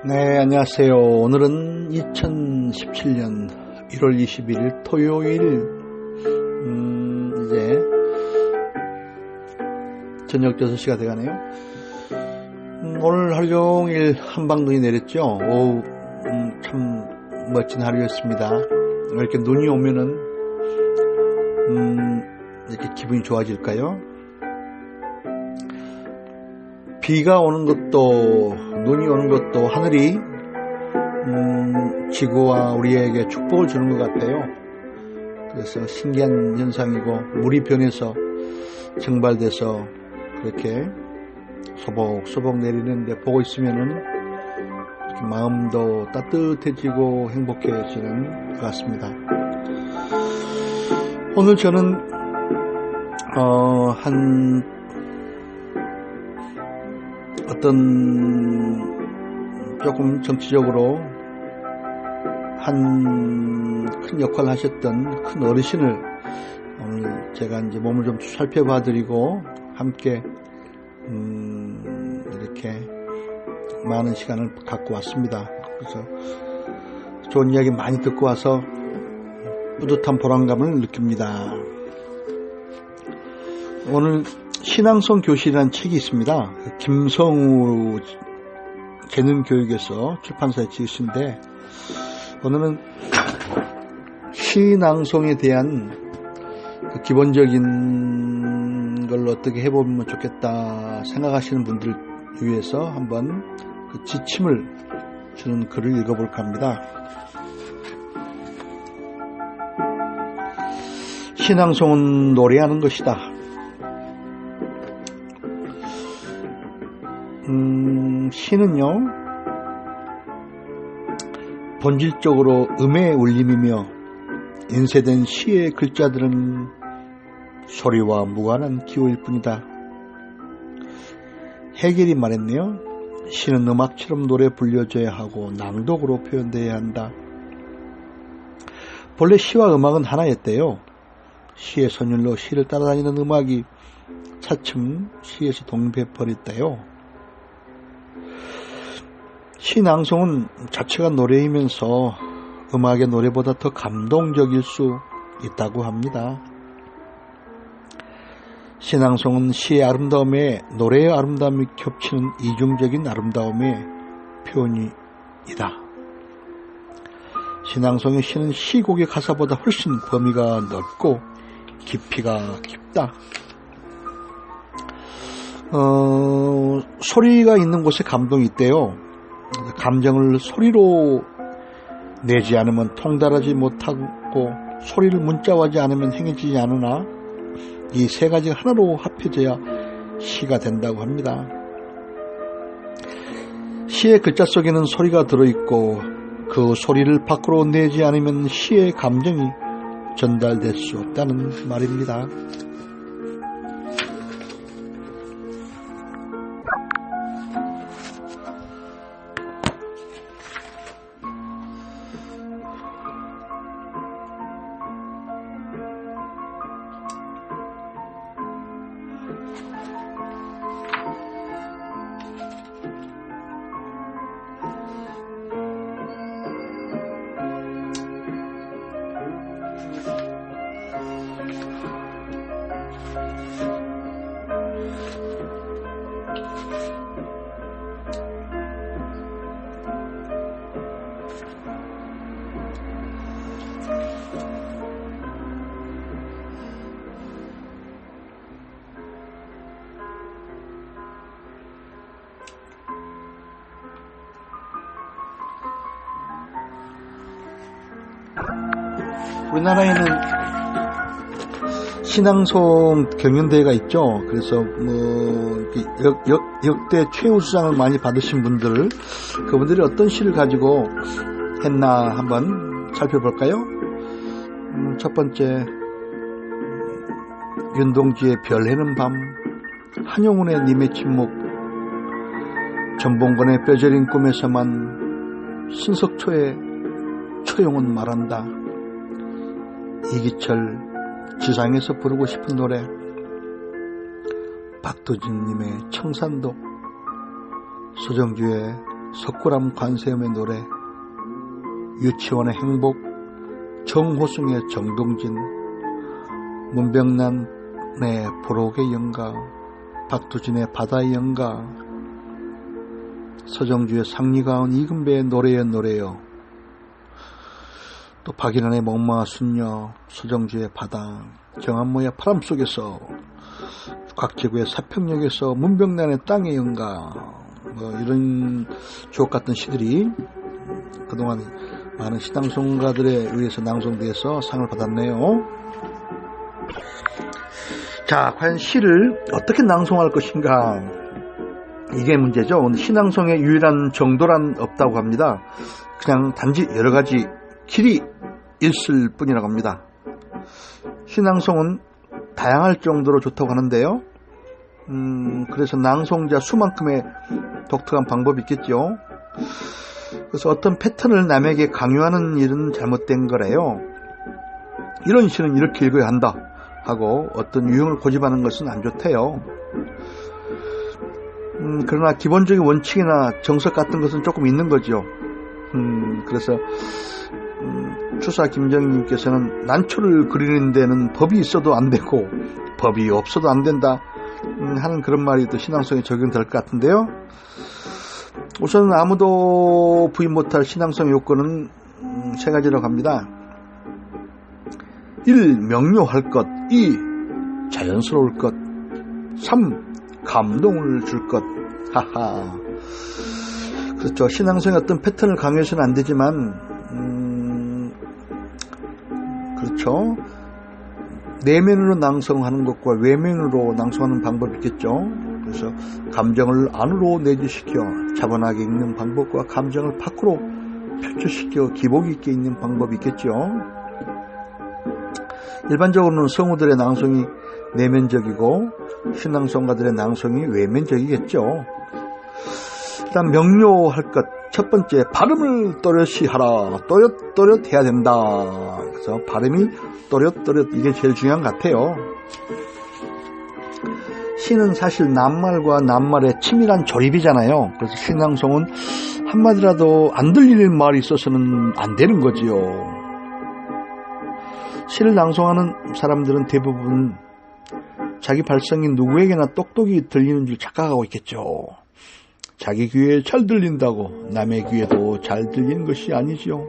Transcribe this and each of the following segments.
네, 안녕하세요. 오늘은 2017년 1월 21일 토요일, 이제 저녁 6시가 돼가네요. 오늘 하루 종일 한방눈이 내렸죠. 오후, 참 멋진 하루였습니다. 이렇게 눈이 오면은, 이렇게 기분이 좋아질까요? 비가 오는 것도, 눈이 오는 것도 하늘이 지구와 우리에게 축복을 주는 것 같아요. 그래서 신기한 현상이고, 물이 변해서 증발돼서 그렇게 소복소복 내리는데 보고 있으면은 마음도 따뜻해지고 행복해지는 것 같습니다. 오늘 저는 조금 정치적으로 큰 역할을 하셨던 큰 어르신을 오늘 제가 이제 몸을 좀 살펴봐 드리고 함께 이렇게 많은 시간을 갖고 왔습니다. 그래서 좋은 이야기 많이 듣고 와서 뿌듯한 보람감을 느낍니다. 오늘 신앙성 교실이라는 책이 있습니다. 김성우 재능교육에서 출판사에 지으신데, 오늘은 신앙성에 대한 기본적인 걸 어떻게 해보면 좋겠다 생각하시는 분들을 위해서 한번 그 지침을 주는 글을 읽어볼까 합니다. 신앙성은 노래하는 것이다. 시는요, 본질적으로 음의 울림이며 인쇄된 시의 글자들은 소리와 무관한 기호일 뿐이다. 해겔이 말했네요. 시는 음악처럼 노래 불려줘야 하고 낭독으로 표현되어야 한다. 본래 시와 음악은 하나였대요. 시의 선율로 시를 따라다니는 음악이 차츰 시에서 독립해버렸대요. 시낭송은 자체가 노래이면서 음악의 노래보다 더 감동적일 수 있다고 합니다. 시낭송은 시의 아름다움에 노래의 아름다움이 겹치는 이중적인 아름다움의 표현이다. 시낭송의 시는 시곡의 가사보다 훨씬 범위가 넓고 깊이가 깊다. 소리가 있는 곳에 감동이 있대요. 감정을 소리로 내지 않으면 통달하지 못하고 소리를 문자화하지 않으면 행해지지 않으나 이 세 가지가 하나로 합해져야 시가 된다고 합니다. 시의 글자 속에는 소리가 들어있고 그 소리를 밖으로 내지 않으면 시의 감정이 전달될 수 없다는 말입니다. 우리나라에는 신앙송 경연대회가 있죠. 그래서 역대 최우수상을 많이 받으신 분들, 그분들이 어떤 시를 가지고 했나 한번 살펴볼까요? 첫 번째, 윤동주의 별 해는 밤, 한용운의 님의 침묵, 전봉건의 뼈저린 꿈에서만, 신석초의 초용은 말한다, 이기철 지상에서 부르고 싶은 노래, 박도진님의 청산도, 소정주의 석굴암 관세음의 노래, 유치원의 행복, 정호승의 정동진, 문병란의 보록의 연가, 박두진의 바다의 연가, 서정주의 상리가운 이금배의 노래의 노래요. 또 박일환의 목마와 순녀, 서정주의 바다, 정한모의 바람 속에서, 곽재구의 사평역에서, 문병란의 땅의 연가, 이런 주옥같은 시들이 그동안 많은 시당송가들에 의해서 낭송돼서 상을 받았네요. 자, 과연 시를 어떻게 낭송할 것인가, 이게 문제죠. 시낭송의 유일한 정도란 없다고 합니다. 그냥 단지 여러가지 길이 있을 뿐이라고 합니다. 시낭송은 다양할 정도로 좋다고 하는데요. 그래서 낭송자 수만큼의 독특한 방법이 있겠죠. 그래서 어떤 패턴을 남에게 강요하는 일은 잘못된 거래요. 이런 시는 이렇게 읽어야 한다 하고 어떤 유형을 고집하는 것은 안 좋대요. 그러나 기본적인 원칙이나 정석 같은 것은 조금 있는 거죠. 그래서 추사 김정님께서는 난초를 그리는 데는 법이 있어도 안 되고 법이 없어도 안 된다 하는 그런 말이 또 신앙성에 적용될 것 같은데요. 우선 아무도 부인 못할 신앙성 요건은 세 가지라고 합니다. 1. 명료할 것, 2. 자연스러울 것, 3. 감동을 줄 것. 하하. 그렇죠. 신앙성의 어떤 패턴을 강요해서는 안 되지만, 그렇죠. 내면으로 낭송하는 것과 외면으로 낭송하는 방법이 있겠죠. 그래서 감정을 안으로 내주시켜 차분하게 읽는 방법과 감정을 밖으로 표출시켜 기복 있게 읽는 방법이 있겠죠. 일반적으로는 성우들의 낭송이 내면적이고 신앙송가들의 낭송이 외면적이겠죠. 일단 명료할 것, 첫 번째 발음을 또렷이 하라. 또렷 해야 된다. 그래서 발음이 또렷 이게 제일 중요한 것 같아요. 시는 사실 낱말과 낱말의 치밀한 조립이잖아요. 그래서 신앙송은 한마디라도 안 들릴 말이 있어서는 안 되는 거지요. 시를 낭송하는 사람들은 대부분 자기 발성이 누구에게나 똑똑히 들리는 줄 착각하고 있겠죠. 자기 귀에 잘 들린다고 남의 귀에도 잘 들리는 것이 아니지요.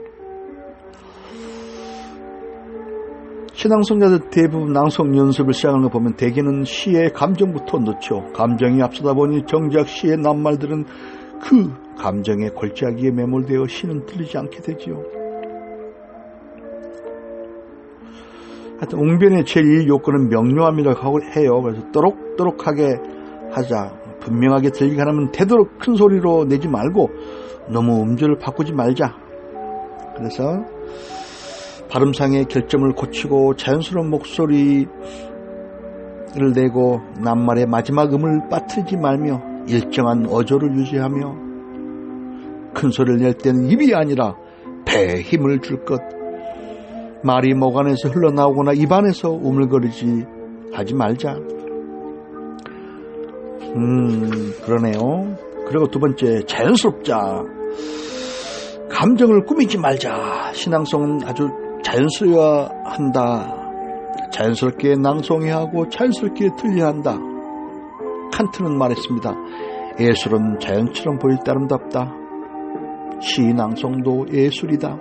신앙송자들 대부분 낭송 연습을 시작하는 거 보면 대개는 시의 감정부터 넣죠. 감정이 앞서다 보니 정작 시의 낱말들은 그 감정의 골짜기에 매몰되어 시는 들리지 않게 되지요. 하여튼 웅변의 제1 요건은 명료함이라고 해요. 그래서 또록또록하게 하자. 분명하게 들리게 하려면 되도록 큰 소리로 내지 말고 너무 음절을 바꾸지 말자. 그래서 발음상의 결점을 고치고 자연스러운 목소리를 내고 낱말의 마지막 음을 빠뜨리지 말며 일정한 어조를 유지하며 큰 소리를 낼 때는 입이 아니라 배에 힘을 줄 것. 말이 목 안에서 흘러나오거나 입 안에서 우물거리지 하지 말자. 그러네요. 그리고 두 번째, 자연스럽자. 감정을 꾸미지 말자. 신앙송은 아주 자연스러워야 한다. 자연스럽게 낭송해야 하고 자연스럽게 들려야 한다. 칸트는 말했습니다. 예술은 자연처럼 보일 때 아름답다. 시 낭송도 예술이다.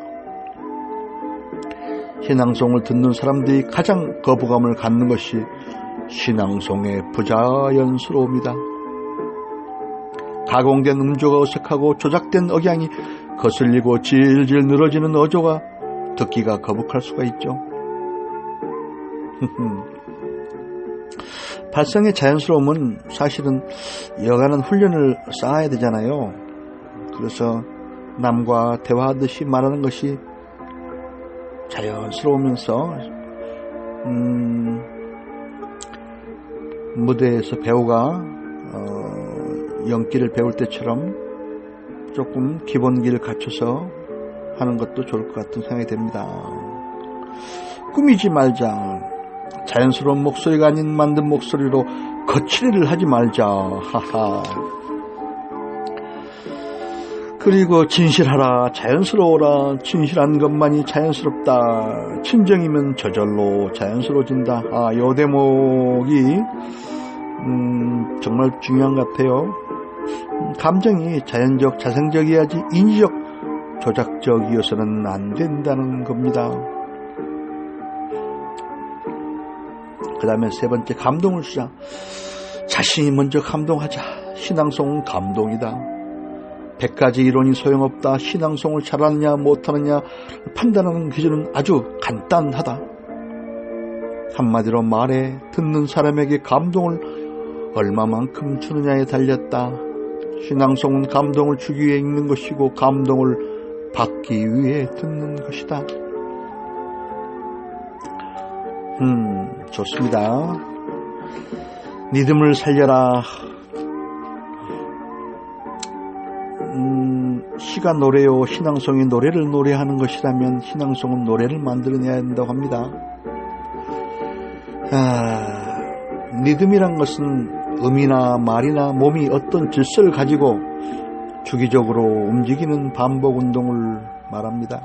신앙송을 듣는 사람들이 가장 거부감을 갖는 것이 신앙송의 부자연스러움이다. 가공된 음조가 어색하고 조작된 억양이 거슬리고 질질 늘어지는 어조가 듣기가 거북할 수가 있죠. 발성의 자연스러움은 사실은 여간은 훈련을 쌓아야 되잖아요. 그래서 남과 대화하듯이 말하는 것이 자연스러우면서 무대에서 배우가 연기를 배울 때처럼 조금 기본기를 갖춰서 하는 것도 좋을 것 같은 생각이 됩니다. 꾸미지 말자. 자연스러운 목소리가 아닌 만든 목소리로 거칠이를 하지 말자. 하하. 그리고 진실하라, 자연스러워라. 진실한 것만이 자연스럽다. 진정이면 저절로 자연스러워진다. 이 대목이 정말 중요한 것 같아요. 감정이 자연적, 자생적이어야지 인위적, 조작적이어서는 안 된다는 겁니다. 그 다음에 세 번째, 감동을 주자. 자신이 먼저 감동하자. 신앙송은 감동이다. 100가지 이론이 소용없다. 신앙송을 잘하느냐 못하느냐 판단하는 기준은 아주 간단하다. 한마디로 말해 듣는 사람에게 감동을 얼마만큼 주느냐에 달렸다. 신앙송은 감동을 주기 위해 읽는 것이고 감동을 받기 위해 듣는 것이다. 좋습니다. 믿음을 살려라. 시가 노래요. 신앙송이 노래를 노래하는 것이라면 신앙송은 노래를 만들어내야 한다고 합니다. 믿음이란 것은 음이나 말이나 몸이 어떤 질서를 가지고 주기적으로 움직이는 반복 운동을 말합니다.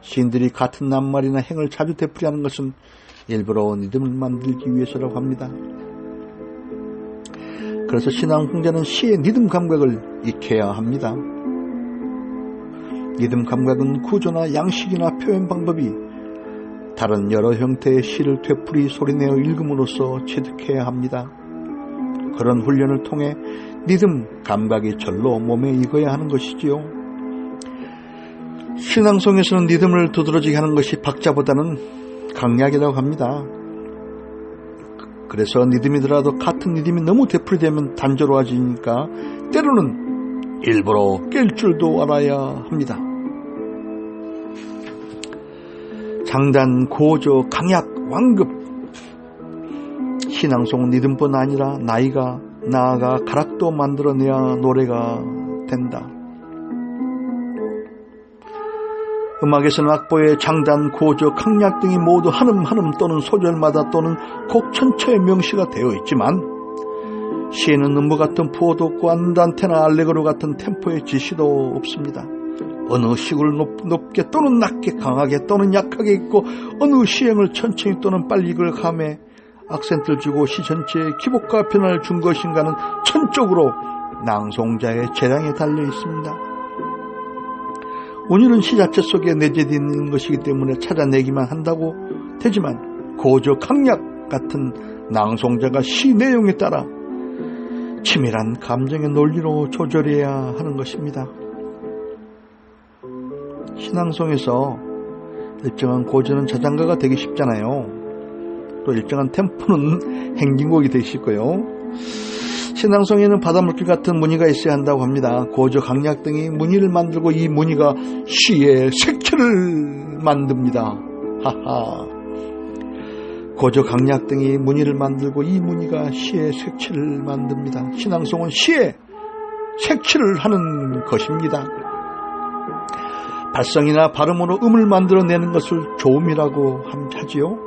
시인들이 같은 낱말이나 행을 자주 되풀이하는 것은 일부러 믿음을 만들기 위해서라고 합니다. 그래서 신앙 홍자는 시의 리듬 감각을 익혀야 합니다. 리듬 감각은 구조나 양식이나 표현 방법이 다른 여러 형태의 시를 되풀이 소리내어 읽음으로써 체득해야 합니다. 그런 훈련을 통해 리듬 감각이 절로 몸에 익어야 하는 것이지요. 신앙송에서는 리듬을 두드러지게 하는 것이 박자보다는 강약이라고 합니다. 그래서 리듬이더라도 같은 리듬이 너무 되풀이되면 단조로워지니까 때로는 일부러 깰 줄도 알아야 합니다. 장단, 고조, 강약, 완급. 신앙송은 리듬뿐 아니라 나이가 나아가 가락도 만들어내야 노래가 된다. 음악에서는 악보의 장단, 고조, 강약 등이 모두 한음 한음 또는 소절마다 또는 곡 전체의 명시가 되어 있지만 시에는 음부 같은 부호도 없고 안단테나 알레그로 같은 템포의 지시도 없습니다. 어느 식을 높게 또는 낮게 강하게 또는 약하게 읽고 어느 시행을 천천히 또는 빨리 읽을 감에 악센트를 주고 시 전체에 기복과 변화를 준 것인가는 전적으로 낭송자의 재량에 달려 있습니다. 운율은 시 자체 속에 내재되어 있는 것이기 때문에 찾아내기만 한다고 되지만 고조, 강약 같은 낭송자가 시 내용에 따라 치밀한 감정의 논리로 조절해야 하는 것입니다. 신앙송에서 일정한 고조는 자장가가 되기 쉽잖아요. 또 일정한 템포는 행진곡이 되기 쉽고요. 신앙송에는 바닷물길 같은 무늬가 있어야 한다고 합니다. 고조, 강약 등이 무늬를 만들고 이 무늬가 시의 색채를 만듭니다. 하하. 고조, 강약 등이 무늬를 만들고 이 무늬가 시의 색채를 만듭니다. 신앙송은 시의 색채를 하는 것입니다. 발성이나 발음으로 음을 만들어내는 것을 조음이라고 하지요.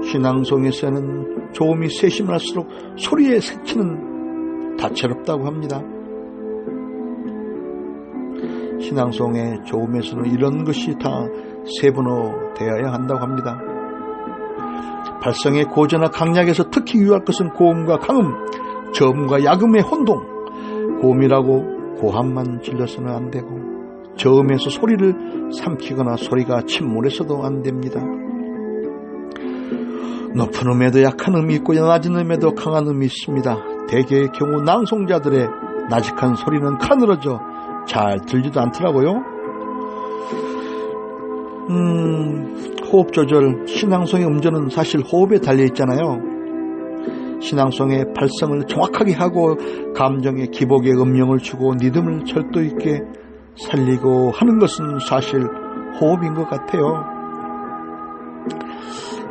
신앙송에서는 조음이 세심할수록 소리의 색채는 다채롭다고 합니다. 신앙송의 조음에서는 이런 것이 다 세분화되어야 한다고 합니다. 발성의 고조나 강약에서 특히 유의할 것은 고음과 강음, 저음과 야금의 혼동. 고음이라고 고함만 질러서는 안 되고 저음에서 소리를 삼키거나 소리가 침몰해서도 안 됩니다. 높은 음에도 약한 음이 있고 낮은 음에도 강한 음이 있습니다. 대개의 경우 낭송자들의 나직한 소리는 가늘어져 잘 들리지도 않더라고요. 호흡 조절, 신앙송의 음조는 사실 호흡에 달려있잖아요. 신앙송의 발성을 정확하게 하고 감정의 기복에 음영을 주고 리듬을 절도 있게 살리고 하는 것은 사실 호흡인 것 같아요.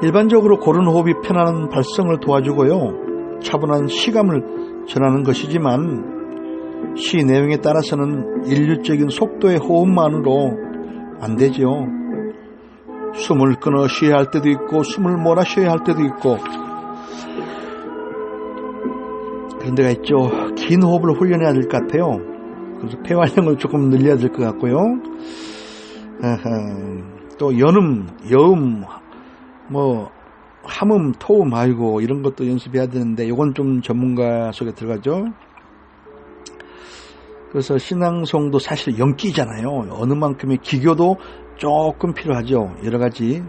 일반적으로 고른 호흡이 편안한 발성을 도와주고요. 차분한 시감을 전하는 것이지만 시 내용에 따라서는 일률적인 속도의 호흡만으로 안 되죠. 숨을 끊어 쉬어야 할 때도 있고 숨을 몰아 쉬어야 할 때도 있고 그런 데가 있죠. 긴 호흡을 훈련해야 될 것 같아요. 그래서 폐활량을 조금 늘려야 될 것 같고요. 또 연음, 여음, 뭐 함음, 토음, 아이고 이런 것도 연습해야 되는데 이건 좀 전문가 속에 들어가죠. 그래서 신앙송도 사실 연기잖아요. 어느 만큼의 기교도 조금 필요하죠. 여러 가지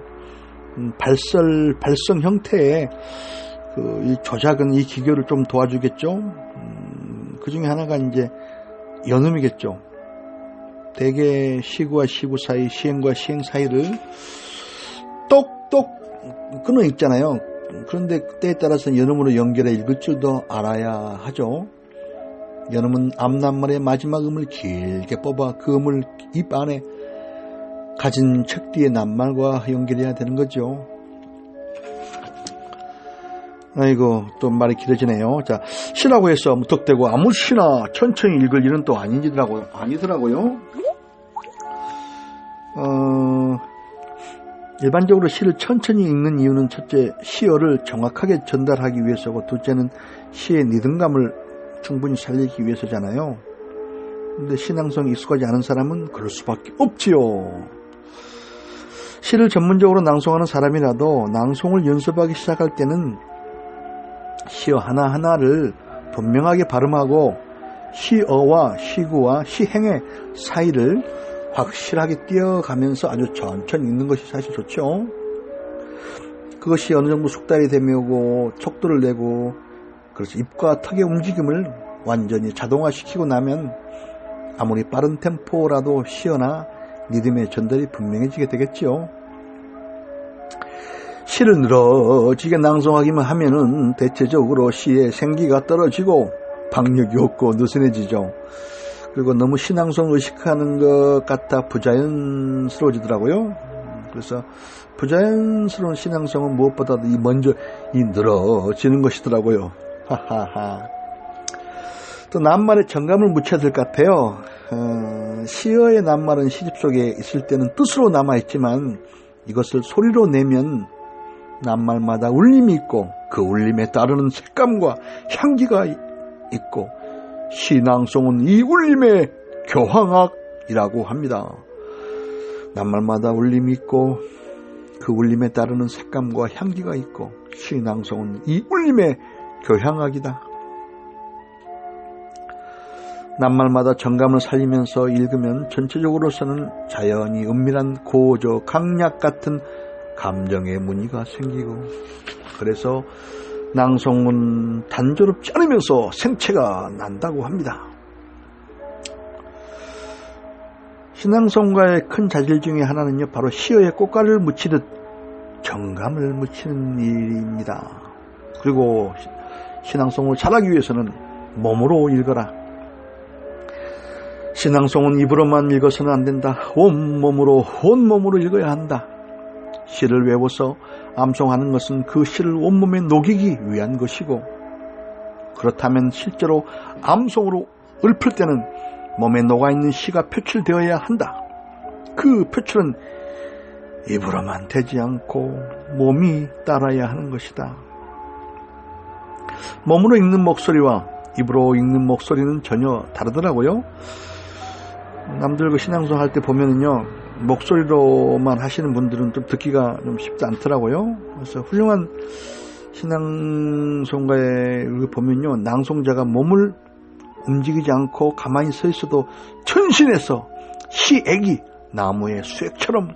발성 형태의 이 조작은 이 기교를 좀 도와주겠죠. 그 중에 하나가 이제 연음이겠죠. 대개 시구와 시구 사이, 시행과 시행 사이를 똑똑 끊어 있잖아요. 그런데 때에 따라서는 연음으로 연결해 읽을 줄도 알아야 하죠. 연음은 앞낱말의 마지막 음을 길게 뽑아 그 음을 입 안에 가진 척 뒤의 낱말과 연결해야 되는 거죠. 아이고 또 말이 길어지네요. 자, 시라고 해서 무턱대고 아무 시나 천천히 읽을 일은 또 아니더라고요. 일반적으로 시를 천천히 읽는 이유는 첫째, 시어를 정확하게 전달하기 위해서고, 둘째는 시의 리듬감을 충분히 살리기 위해서잖아요. 근데 신앙성이 익숙하지 않은 사람은 그럴 수밖에 없지요. 시를 전문적으로 낭송하는 사람이라도 낭송을 연습하기 시작할 때는 시어 하나하나를 분명하게 발음하고 시어와 시구와 시행의 사이를 확실하게 띄어가면서 아주 천천히 읽는 것이 사실 좋죠. 그것이 어느 정도 숙달이 되고 척도를 내고, 그래서 입과 턱의 움직임을 완전히 자동화시키고 나면 아무리 빠른 템포라도 시어나 리듬의 전달이 분명해지게 되겠죠. 시를 늘어지게 낭송하기만 하면은 대체적으로 시의 생기가 떨어지고 박력이 없고 느슨해지죠. 그리고 너무 신앙성 의식하는 것 같아 부자연스러워지더라고요. 그래서 부자연스러운 신앙성은 무엇보다도 먼저 늘어지는 것이더라고요. 하하하. 또 낱말에 정감을 묻혀야 될 것 같아요. 시어의 낱말은 시집 속에 있을 때는 뜻으로 남아있지만 이것을 소리로 내면 낱말마다 울림이 있고 그 울림에 따르는 색감과 향기가 있고, 시낭송은 이 울림의 교황악이라고 합니다. 낱말마다 울림이 있고 그 울림에 따르는 색감과 향기가 있고, 시낭송은 이 울림의 교향악이다. 낱말마다 정감을 살리면서 읽으면 전체적으로서는 자연히 은밀한 고조, 강약 같은 감정의 무늬가 생기고, 그래서 낭송은 단조롭지 않으면서 생채가 난다고 합니다. 신앙송가의 큰 자질 중에 하나는요, 바로 시어에 꽃가루를 묻히듯 정감을 묻히는 일입니다. 그리고 신앙송을 잘하기 위해서는 몸으로 읽어라. 신앙송은 입으로만 읽어서는 안 된다. 온몸으로 읽어야 한다. 시를 외워서 암송하는 것은 그 시를 온몸에 녹이기 위한 것이고, 그렇다면 실제로 암송으로 읊을 때는 몸에 녹아있는 시가 표출되어야 한다. 그 표출은 입으로만 되지 않고 몸이 따라야 하는 것이다. 몸으로 읽는 목소리와 입으로 읽는 목소리는 전혀 다르더라고요. 남들 그 신앙송 할 때 보면은요, 목소리로만 하시는 분들은 좀 듣기가 좀 쉽지 않더라고요. 그래서 훌륭한 신앙송가에 보면요, 낭송자가 몸을 움직이지 않고 가만히 서 있어도 천신에서 시액이 나무의 수액처럼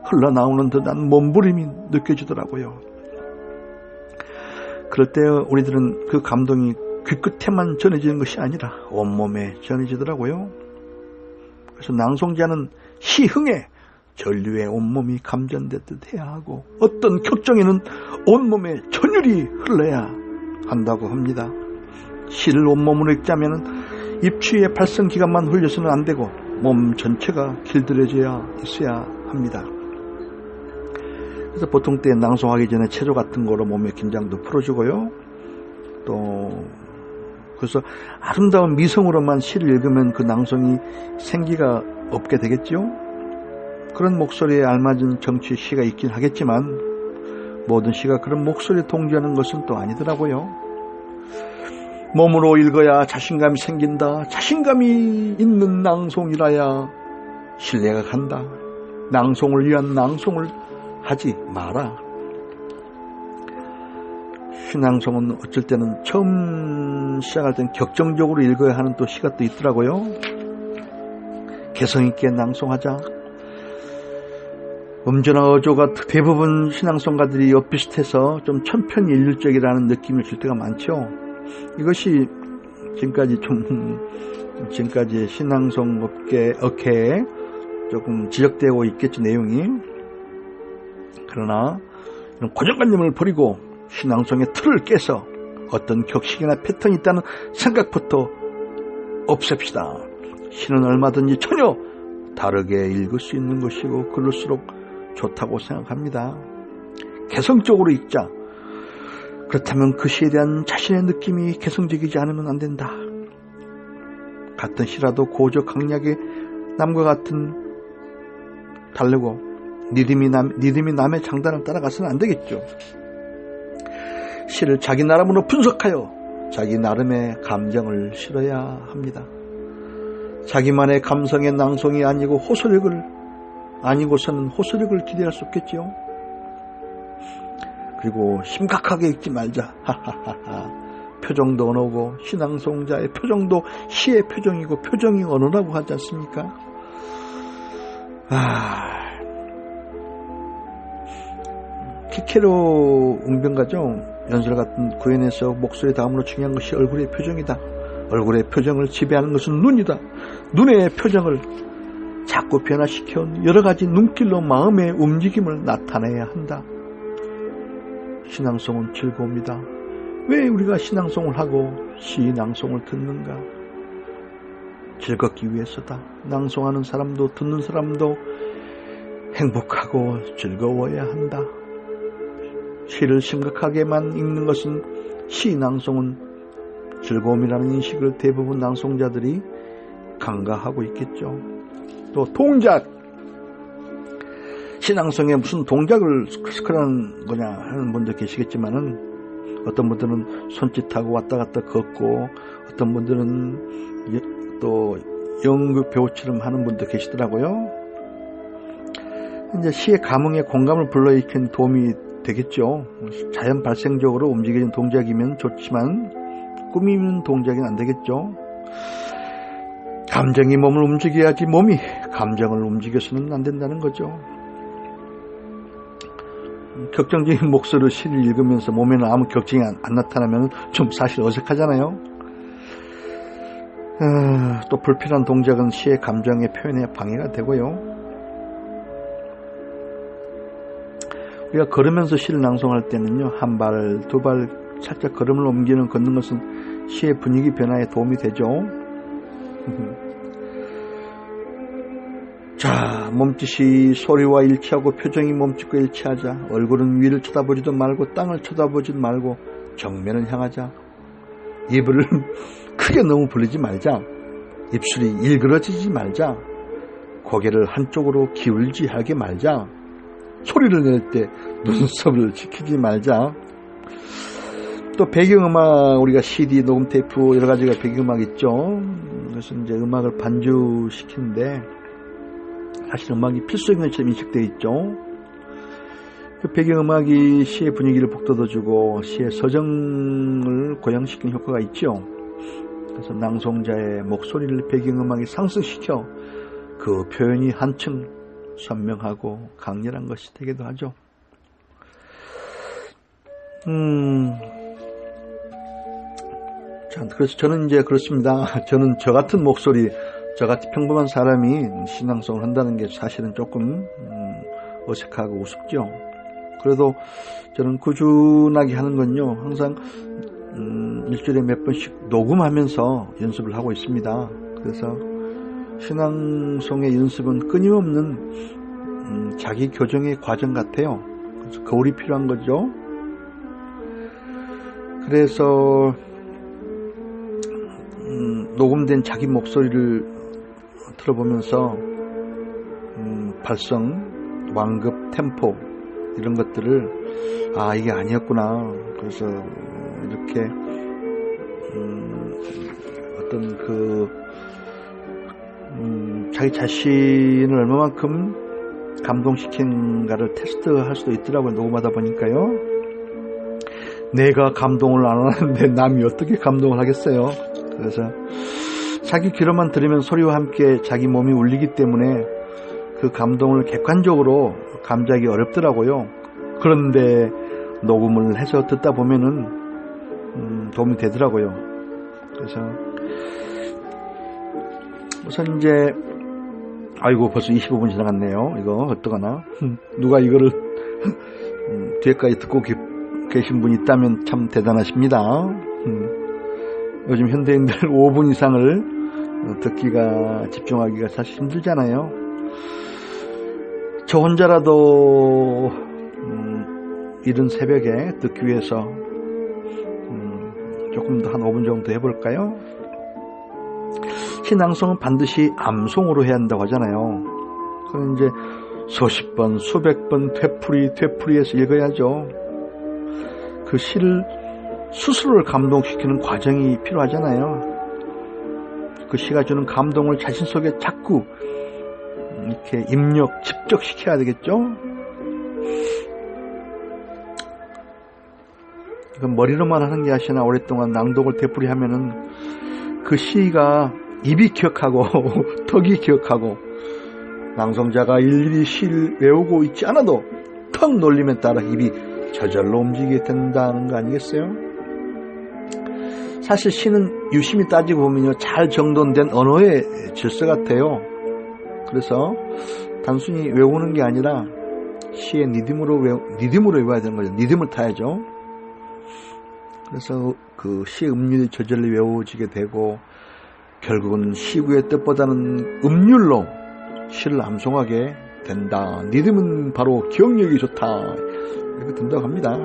흘러나오는 듯한 몸부림이 느껴지더라고요. 그럴 때 우리들은 그 감동이 귀끝에만 전해지는 것이 아니라 온몸에 전해지더라고요. 그래서 낭송자는 시흥에 전류에 온몸이 감전되듯 해야 하고, 어떤 격정에는 온몸에 전율이 흘러야 한다고 합니다. 시를 온몸으로 읽자면 입추의 발성기관만 흘려서는 안 되고 몸 전체가 길들여져야 있어야 합니다. 그래서 보통 때 낭송하기 전에 체조 같은 거로 몸의 긴장도 풀어주고요. 또 그래서 아름다운 미성으로만 시를 읽으면 그 낭송이 생기가 없게 되겠죠. 그런 목소리에 알맞은 정치의 시가 있긴 하겠지만 모든 시가 그런 목소리에 동조하는 것은 또 아니더라고요. 몸으로 읽어야 자신감이 생긴다. 자신감이 있는 낭송이라야 신뢰가 간다. 낭송을 위한 낭송을 하지 마라. 신앙송은 어쩔 때는 처음 시작할 땐 격정적으로 읽어야 하는 또 시가 또 있더라고요. 개성있게 낭송하자. 음조나 어조가 대부분 신앙송가들이 엇비슷해서 좀 천편일률적이라는 느낌을 줄 때가 많죠. 이것이 지금까지 신앙송 어깨에 조금 지적되고 있겠죠, 내용이. 그러나 이런 고정관념을 버리고 신앙송의 틀을 깨서 어떤 격식이나 패턴이 있다는 생각부터 없앱시다. 신은 얼마든지 전혀 다르게 읽을 수 있는 것이고 그럴수록 좋다고 생각합니다. 개성적으로 읽자. 그렇다면 그 시에 대한 자신의 느낌이 개성적이지 않으면 안 된다. 같은 시라도 고저 강약의 남과 같은 다르고 리듬이 남의 장단을 따라가서는 안 되겠죠. 시를 자기 나름으로 분석하여 자기 나름의 감정을 실어야 합니다. 자기만의 감성의 낭송이 아니고서는 호소력을 기대할 수 없겠지요. 그리고 심각하게 읽지 말자. 표정도 언어고 신앙송자의 표정도 시의 표정이고 표정이 언어라고 하지 않습니까? 키케로 웅변가죠. 연설 같은 구연에서 목소리 다음으로 중요한 것이 얼굴의 표정이다. 얼굴의 표정을 지배하는 것은 눈이다. 눈의 표정을 자꾸 변화시켜 여러 가지 눈길로 마음의 움직임을 나타내야 한다. 신앙송은 즐거움이다. 왜 우리가 신앙송을 하고 시낭송을 듣는가? 즐겁기 위해서다. 낭송하는 사람도 듣는 사람도 행복하고 즐거워야 한다. 시를 심각하게만 읽는 것은 시낭송은 즐거움이라는 인식을 대부분 낭송자들이 간과하고 있겠죠. 또 동작, 신앙송에 무슨 동작을 스크라는 거냐 하는 분들 계시겠지만은 어떤 분들은 손짓하고 왔다 갔다 걷고 어떤 분들은 또 연극 배우처럼 하는 분도 계시더라고요. 이제 시의 감흥에 공감을 불러일으키는 도움이 되겠죠. 자연 발생적으로 움직이는 동작이면 좋지만 꾸미는 동작은 안 되겠죠. 감정이 몸을 움직여야지 몸이 감정을 움직여서는 안 된다는 거죠. 격정적인 목소리로 시를 읽으면서 몸에는 아무 격정이 안 나타나면 좀 사실 어색하잖아요. 또 불필요한 동작은 시의 감정의 표현에 방해가 되고요. 우리가 걸으면서 시를 낭송할 때는요, 한 발, 두 발 살짝 걸음을 걷는 것은 시의 분위기 변화에 도움이 되죠. 자, 몸짓이 소리와 일치하고 표정이 몸짓과 일치하자. 얼굴은 위를 쳐다보지도 말고 땅을 쳐다보지도 말고 정면을 향하자. 입을 크게 너무 벌리지 말자. 입술이 일그러지지 말자. 고개를 한쪽으로 기울지 하게 말자. 소리를 낼 때 눈썹을 지키지 말자. 또 배경음악, 우리가 CD, 녹음 테이프 여러 가지가 배경음악 있죠. 그래서 이제 음악을 반주시키는데 사실 음악이 필수적인 것처럼 인식되어 있죠. 그 배경음악이 시의 분위기를 북돋아주고 시의 서정을 고양시키는 효과가 있죠. 그래서 낭송자의 목소리를 배경음악이 상승시켜 그 표현이 한층 선명하고 강렬한 것이 되기도 하죠. 자, 그래서 저는 이제 그렇습니다. 저는 저 같은 목소리, 저같이 평범한 사람이 신앙송을 한다는 게 사실은 조금 어색하고 우습죠. 그래도 저는 꾸준하게 하는 건요, 항상 일주일에 몇 번씩 녹음하면서 연습을 하고 있습니다. 그래서 신앙송의 연습은 끊임없는 자기 교정의 과정 같아요. 그래서 거울이 필요한 거죠. 그래서 녹음된 자기 목소리를 들어보면서 발성, 완급, 템포 이런 것들을 이게 아니었구나. 그래서 이렇게 어떤 자기 자신을 얼마만큼 감동시킨가를 테스트할 수도 있더라고요. 녹음하다 보니까요. 내가 감동을 안 하는데 남이 어떻게 감동을 하겠어요. 그래서 자기 귀로만 들으면 소리와 함께 자기 몸이 울리기 때문에 그 감동을 객관적으로 감지하기 어렵더라고요. 그런데 녹음을 해서 듣다 보면은 도움이 되더라고요. 그래서 우선 이제 아이고 벌써 25분 지나갔네요. 이거 어떡하나. 누가 이거를 뒤에까지 듣고 계신 분이 있다면 참 대단하십니다. 요즘 현대인들 5분 이상을 듣기가 집중하기가 사실 힘들잖아요. 저 혼자라도 이른 새벽에 듣기 위해서 조금 더 한 5분 정도 해볼까요? 신앙송은 반드시 암송으로 해야 한다고 하잖아요. 그럼 이제 수십 번, 수백 번 되풀이해서 읽어야죠. 그 시를 스스로를 감동시키는 과정이 필요하잖아요. 그 시가 주는 감동을 자신 속에 자꾸 이렇게 집적시켜야 되겠죠. 이건 머리로만 하는 게 아니라 오랫동안 낭독을 되풀이하면은 그 시가 입이 기억하고 턱이 기억하고 낭송자가 일일이 시를 외우고 있지 않아도 턱 놀림에 따라 입이 저절로 움직이게 된다는 거 아니겠어요? 사실 시는 유심히 따지고 보면요, 잘 정돈된 언어의 질서 같아요. 그래서 단순히 외우는 게 아니라 시의 리듬으로 외워야 되는 거죠. 리듬을 타야죠. 그래서 그 시의 음률이 저절로 외워지게 되고 결국은 시구의 뜻보다는 음률로 시를 암송하게 된다. 리듬은 바로 기억력이 좋다. 이렇게 된다고 합니다.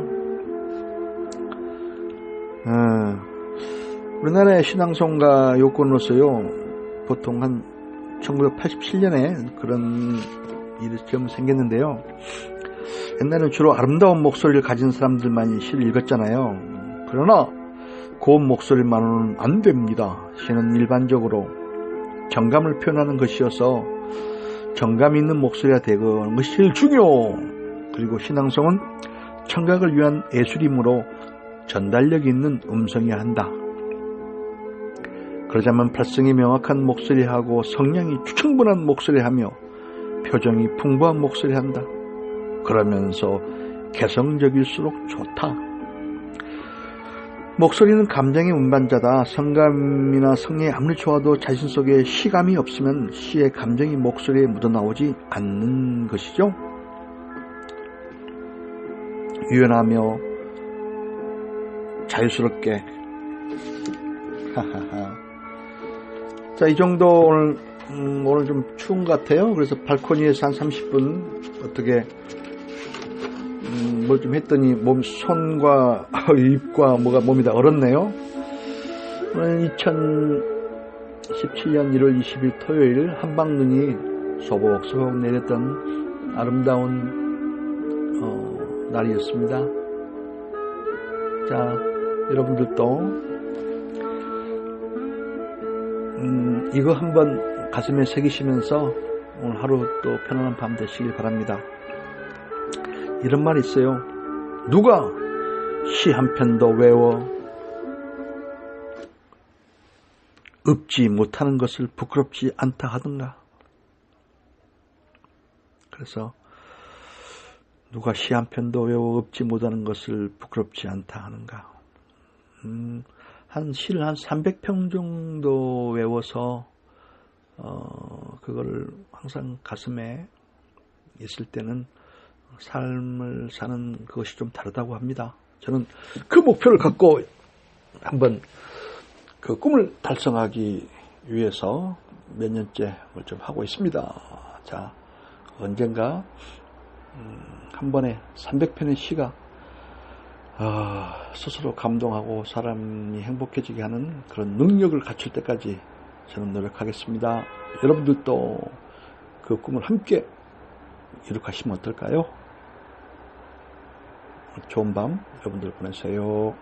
우리나라의 신앙송가 요건으로서요, 보통 한 1987년에 그런 일이 좀 생겼는데요. 옛날에는 주로 아름다운 목소리를 가진 사람들만이 시를 읽었잖아요. 그러나 고운 목소리만으로는 안 됩니다. 시는 일반적으로 정감을 표현하는 것이어서 정감 있는 목소리가 되는 것이 제일 중요. 그리고 신앙송은 청각을 위한 예술이므로 전달력이 있는 음성이어야 한다. 그러자면 발성이 명확한 목소리하고 성량이 충분한 목소리하며 표정이 풍부한 목소리한다. 그러면서 개성적일수록 좋다. 목소리는 감정의 운반자다. 성감이나 성량이 아무리 좋아도 자신 속에 시감이 없으면 시의 감정이 목소리에 묻어나오지 않는 것이죠. 유연하며 자유스럽게 자, 이 정도 오늘 좀 추운 것 같아요. 그래서 발코니에서 한 30분 어떻게 뭘 좀 했더니 손과 입과 몸이 다 얼었네요. 오늘 2017년 1월 20일 토요일 한방눈이 소복소복 내렸던 아름다운 날이었습니다. 자, 여러분들도 이거 한번 가슴에 새기시면서 오늘 하루 또 편안한 밤 되시길 바랍니다. 이런 말이 있어요. 누가 시 한 편도 외워 읊지 못하는 것을 부끄럽지 않다 하던가. 그래서 누가 시 한 편도 외워 읊지 못하는 것을 부끄럽지 않다 하는가. 한 시를 한 300평 정도 외워서 그걸 항상 가슴에 있을 때는 삶을 사는 그것이 좀 다르다고 합니다. 저는 그 목표를 갖고 한번 그 꿈을 달성하기 위해서 몇 년째 뭘 좀 하고 있습니다. 자, 언젠가 한 번에 300편의 시가 스스로 감동하고 사람이 행복해지게 하는 그런 능력을 갖출 때까지 저는 노력하겠습니다. 여러분들도 그 꿈을 함께 이룩하시면 어떨까요? 좋은 밤 여러분들 보내세요.